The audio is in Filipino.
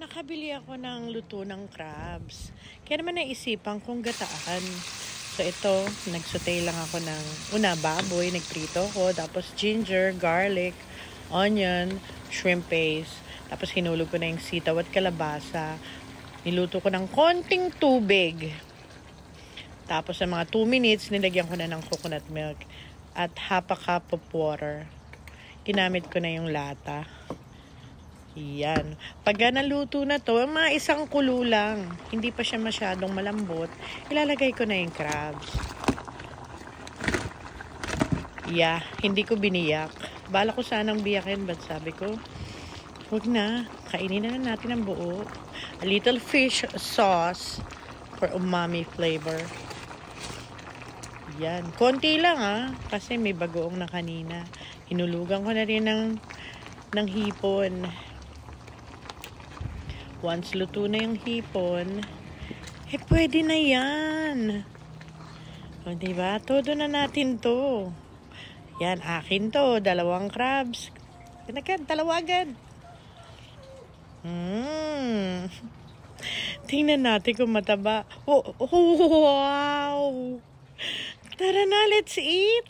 Nakabili ako ng luto ng crabs. Kaya naman naisipan kong gataan. So ito, nagsaute lang ako ng baboy, nagprito ko, tapos ginger, garlic, onion, shrimp paste. Tapos hinulog ko na yung sitaw at kalabasa. Niluto ko ng konting tubig. Tapos sa mga 2 minutes, nilagyan ko na ng coconut milk at half a cup of water. Ginamit ko na yung lata. Yan. Pag naluto na to, mga isang kulo lang. Hindi pa siya masyadong malambot. Ilalagay ko na yung crabs. Yeah, hindi ko biniyak. Bala ko sanang biyakin, but sabi ko, huwag na. Kainin na natin ang buo. A little fish sauce for umami flavor. Yan. Konti lang kasi may bagoong na kanina. Hinulugan ko na rin ng hipon. Once luto na yung hipon, pwede na yan. O, diba? Todo na natin to. Yan, akin to. 2 crabs. Dalawa agad. Tingnan natin kung mataba. Oh, wow! Tara na, let's eat!